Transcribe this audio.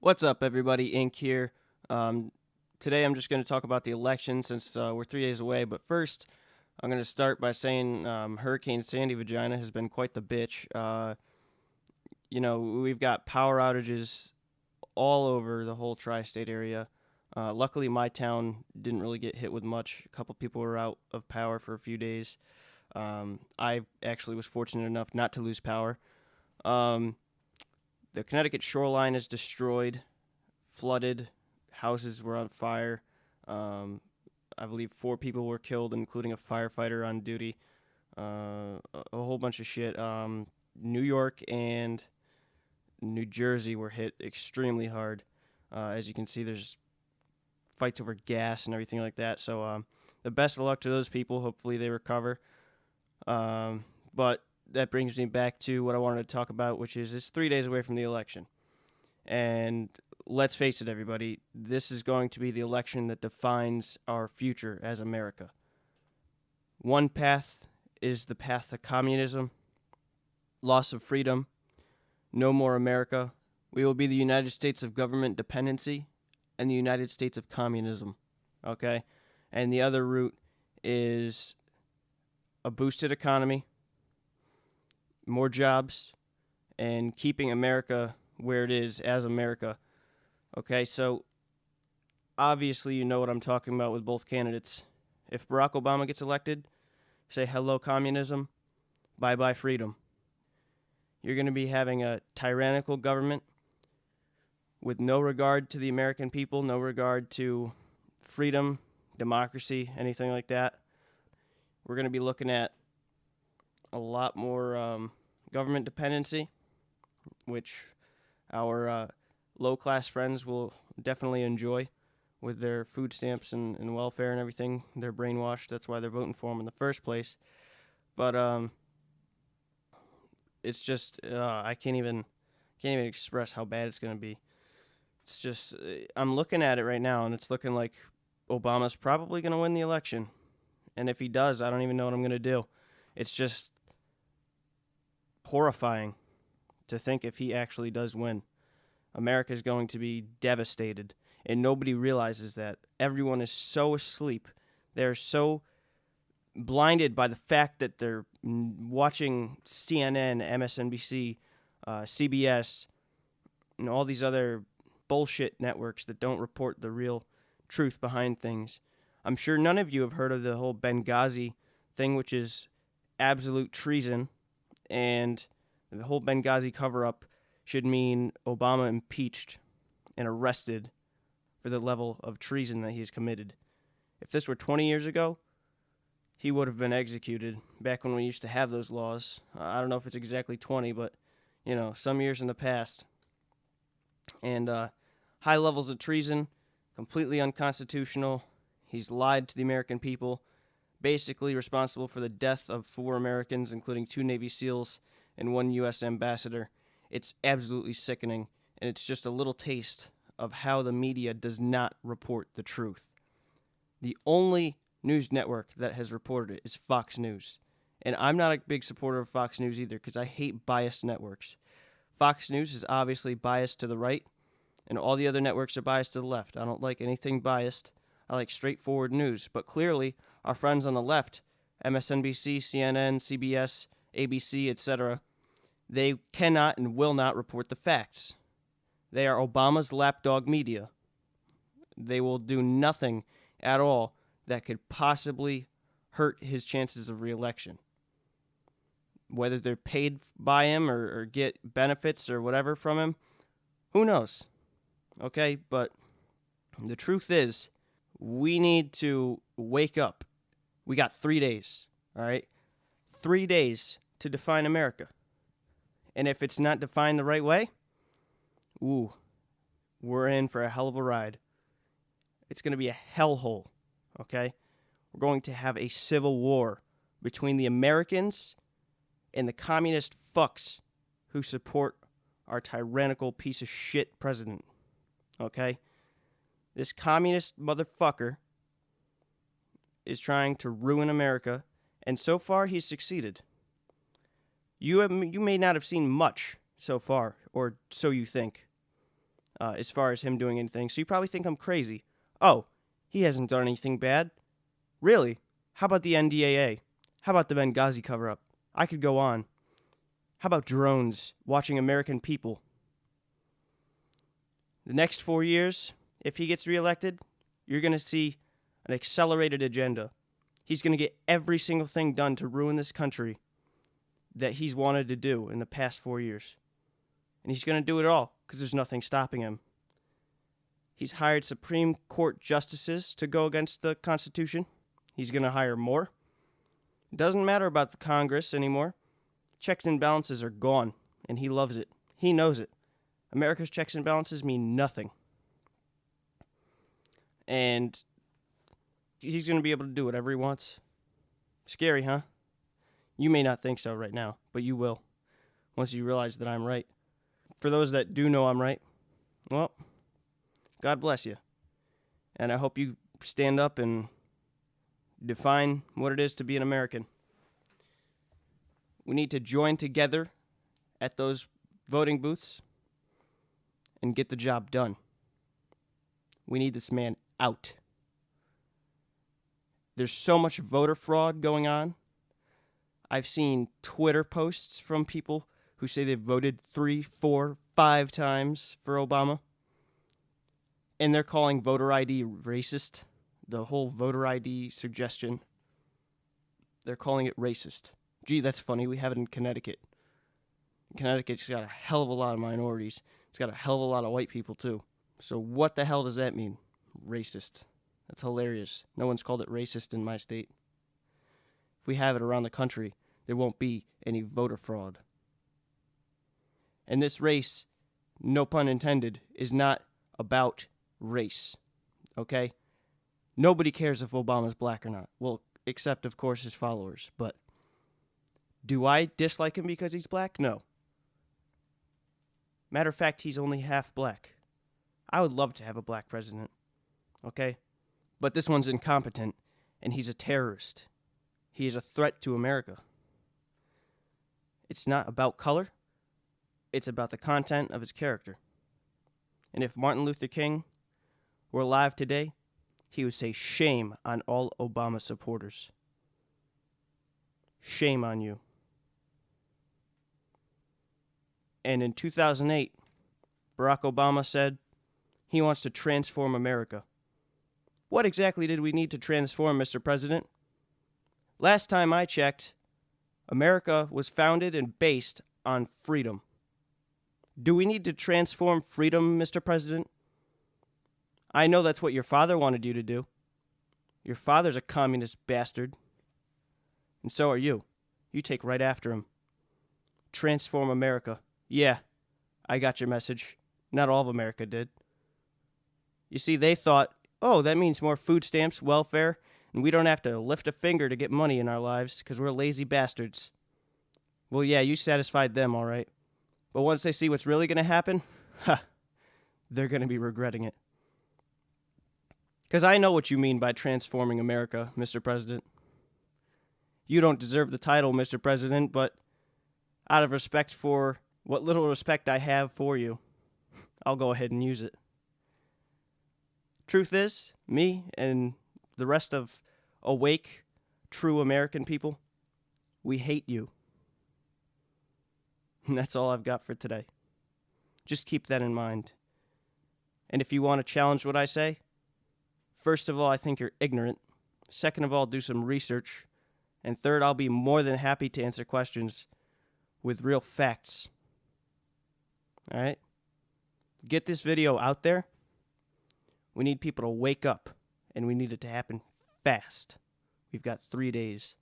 What's up, everybody? Ink here. Today I'm just going to talk about the election since we're 3 days away. But first, I'm going to start by saying Hurricane Sandy Vagina has been quite the bitch. We've got power outages all over the whole tri-state area. Luckily, my town didn't really get hit with much. A couple people were out of power for a few days. I actually was fortunate enough not to lose power. The Connecticut shoreline is destroyed, flooded, houses were on fire. I believe 4 people were killed, including a firefighter on duty. A whole bunch of shit. New York and New Jersey were hit extremely hard. As you can see, there's fights over gas and everything like that. So the best of luck to those people. Hopefully they recover. But that brings me back to what I wanted to talk about, which is it's 3 days away from the election. And let's face it, everybody, this is going to be the election that defines our future as America. One path is the path to communism, loss of freedom, no more America. We will be the United States of government dependency and the United States of communism, okay? And the other route is a boosted economy, more jobs, and keeping America where it is as America. Okay, so obviously you know what I'm talking about with both candidates. If Barack Obama gets elected, say hello communism, bye-bye freedom. You're going to be having a tyrannical government with no regard to the American people, no regard to freedom, democracy, anything like that. We're going to be looking at a lot more government dependency, which our low-class friends will definitely enjoy with their food stamps and welfare and everything. They're brainwashed. That's why they're voting for them in the first place. But it's just I can't even express how bad it's going to be. It's just I'm looking at it right now, and it's looking like Obama's probably going to win the election. And if he does, I don't even know what I'm going to do. It's just horrifying to think if he actually does win. America is going to be devastated, and nobody realizes that. Everyone is so asleep. They're so blinded by the fact that they're watching CNN, MSNBC, CBS, and all these other bullshit networks that don't report the real truth behind things. I'm sure none of you have heard of the whole Benghazi thing, which is absolute treason, and the whole Benghazi cover-up should mean Obama impeached and arrested for the level of treason that he's committed. If this were 20 years ago, he would have been executed back when we used to have those laws. I don't know if it's exactly 20, but, some years in the past. And high levels of treason, completely unconstitutional. He's lied to the American people, basically responsible for the death of 4 Americans, including 2 Navy SEALs and 1 U.S. ambassador. It's absolutely sickening, and it's just a little taste of how the media does not report the truth. The only news network that has reported it is Fox News. And I'm not a big supporter of Fox News either because I hate biased networks. Fox News is obviously biased to the right, and all the other networks are biased to the left. I don't like anything biased. I like straightforward news. But clearly, our friends on the left, MSNBC, CNN, CBS, ABC, etc., they cannot and will not report the facts. They are Obama's lapdog media. They will do nothing at all that could possibly hurt his chances of re-election. Whether they're paid by him or get benefits or whatever from him, who knows? Okay, but the truth is, we need to wake up. We got 3 days, all right? 3 days to define America. And if it's not defined the right way, we're in for a hell of a ride. It's going to be a hellhole, okay? We're going to have a civil war between the Americans and the communist fucks who support our tyrannical piece of shit president, okay? This communist motherfucker is trying to ruin America, and so far he's succeeded. You may not have seen much so far, or so you think. as far as him doing anything. So you probably think I'm crazy. Oh, he hasn't done anything bad. Really? How about the NDAA? How about the Benghazi cover-up? I could go on. How about drones watching American people? The next 4 years, if he gets reelected, you're going to see an accelerated agenda. He's going to get every single thing done to ruin this country that he's wanted to do in the past 4 years. And he's going to do it all because there's nothing stopping him. He's hired Supreme Court justices to go against the Constitution. He's going to hire more. It doesn't matter about the Congress anymore. Checks and balances are gone, and he loves it. He knows it. America's checks and balances mean nothing. And he's going to be able to do whatever he wants. Scary, huh? You may not think so right now, but you will once you realize that I'm right. For those that do know I'm right, well, God bless you. And I hope you stand up and define what it is to be an American. We need to join together at those voting booths and get the job done. We need this man out. There's so much voter fraud going on. I've seen Twitter posts from people who say they've voted 3, 4, 5 times for Obama. And they're calling voter ID racist. The whole voter ID suggestion. They're calling it racist. Gee, that's funny. We have it in Connecticut. Connecticut's got a hell of a lot of minorities. It's got a hell of a lot of white people, too. So what the hell does that mean? Racist. That's hilarious. No one's called it racist in my state. If we have it around the country, there won't be any voter fraud. And this race, no pun intended, is not about race. Okay? Nobody cares if Obama's black or not. Well, except, of course, his followers. But do I dislike him because he's black? No. Matter of fact, he's only half black. I would love to have a black president. Okay? But this one's incompetent, and he's a terrorist. He is a threat to America. It's not about color. It's about the content of his character. And if Martin Luther King were alive today, he would say shame on all Obama supporters. Shame on you. And in 2008, Barack Obama said he wants to transform America. What exactly did we need to transform, Mr. President? Last time I checked, America was founded and based on freedom. Do we need to transform freedom, Mr. President? I know that's what your father wanted you to do. Your father's a communist bastard. And so are you. You take right after him. Transform America. Yeah, I got your message. Not all of America did. You see, they thought, oh, that means more food stamps, welfare, and we don't have to lift a finger to get money in our lives because we're lazy bastards. Well, yeah, you satisfied them, all right. But once they see what's really going to happen, they're going to be regretting it. Because I know what you mean by transforming America, Mr. President. You don't deserve the title, Mr. President, but out of respect for what little respect I have for you, I'll go ahead and use it. Truth is, me and the rest of awake, true American people, we hate you. And that's all I've got for today. Just keep that in mind. And if you want to challenge what I say, first of all, I think you're ignorant. Second of all, do some research. And third, I'll be more than happy to answer questions with real facts. All right? Get this video out there. We need people to wake up, and we need it to happen fast. We've got 3 days.